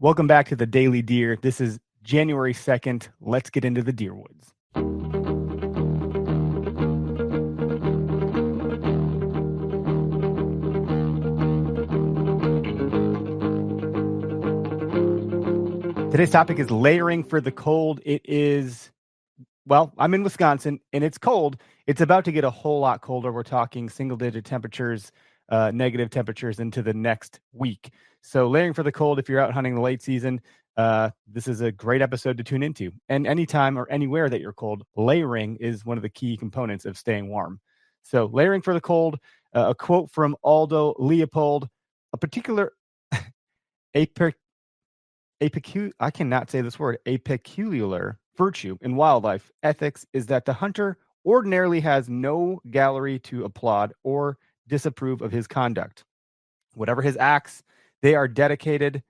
Welcome back to the Daily Deer. This is January 2nd. Let's get into the deer woods. Today's topic is layering for the cold. I'm in Wisconsin and it's cold. It's about to get a whole lot colder. We're talking single digit temperatures, negative temperatures into the next week. So layering for the cold, if you're out hunting the late season, this is a great episode to tune into. And anytime or anywhere that you're cold, layering is one of the key components of staying warm. So layering for the cold, a quote from Aldo Leopold, a particular, a, per, I cannot say this word, a peculiar virtue in wildlife ethics is that the hunter ordinarily has no gallery to applaud or disapprove of his conduct. Whatever his acts, they are dictated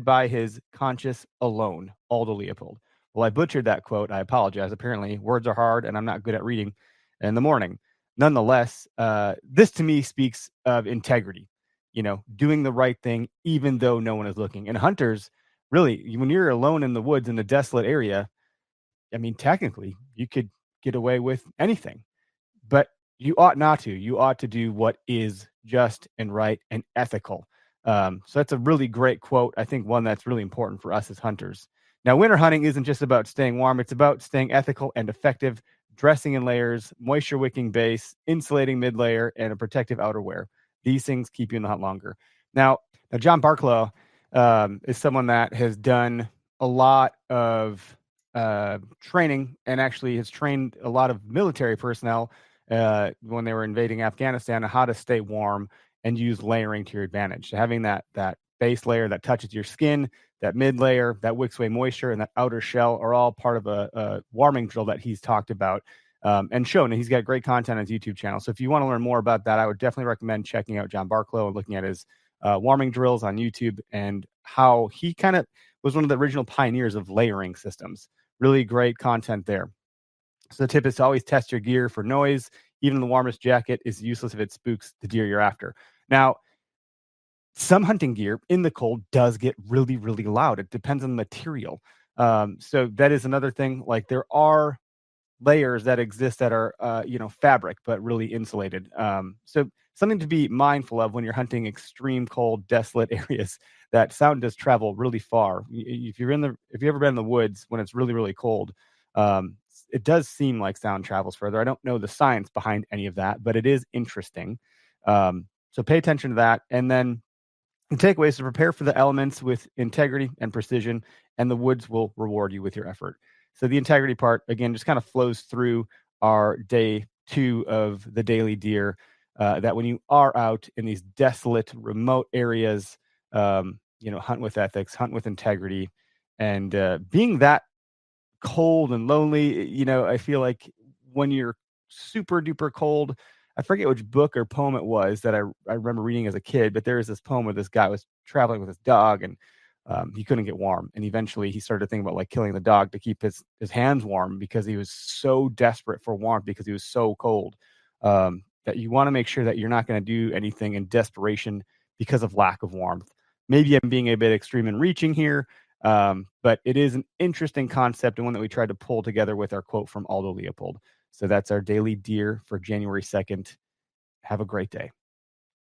by his conscience alone. Aldo Leopold. Well, I butchered that quote. I apologize. Apparently, words are hard, and I'm not good at reading in the morning. Nonetheless, this to me speaks of integrity. Doing the right thing even though no one is looking. And hunters, really, when you're alone in the woods in a desolate area, I mean, technically, you could get away with anything, but you ought not to. You ought to do what is just and right and ethical. So that's a really great quote. I think one that's really important for us as hunters. Now, winter hunting isn't just about staying warm. It's about staying ethical and effective, dressing in layers, moisture-wicking base, insulating mid-layer, and a protective outerwear. These things keep you in the hunt longer. Now John Barklow is someone that has done a lot of training and actually has trained a lot of military personnel when they were invading Afghanistan on how to stay warm and use layering to your advantage. So having that base layer that touches your skin, that mid layer, that wicks away moisture, and that outer shell are all part of a warming drill that he's talked about and shown. And he's got great content on his YouTube channel. So if you want to learn more about that, I would definitely recommend checking out John Barklow and looking at his warming drills on YouTube and how he kind of was one of the original pioneers of layering systems. Really great content there. So the tip is to always test your gear for noise. Even the warmest jacket is useless if it spooks the deer you're after. Now, some hunting gear in the cold does get really, really loud. It depends on the material. So that is another thing. Like there are layers that exist that are, fabric, but really insulated. So something to be mindful of when you're hunting extreme cold, desolate areas. That sound does travel really far. If you've ever been in the woods when it's really, really cold, it does seem like sound travels further. I don't know the science behind any of that, but it is interesting. So pay attention to that. And then the takeaway is to prepare for the elements with integrity and precision, and the woods will reward you with your effort. So the integrity part, again, just kind of flows through our day 2 of the Daily Deer, that when you are out in these desolate, remote areas, hunt with ethics, hunt with integrity, and being that cold and lonely, I feel like when you're super duper cold, I forget which book or poem it was that I remember reading as a kid, but there was this poem where this guy was traveling with his dog and he couldn't get warm. And eventually he started thinking about like killing the dog to keep his hands warm because he was so desperate for warmth because he was so cold. That you want to make sure that you're not going to do anything in desperation because of lack of warmth. Maybe I'm being a bit extreme in reaching here, but it is an interesting concept and one that we tried to pull together with our quote from Aldo Leopold. So that's our Daily Deer for January 2nd. Have a great day.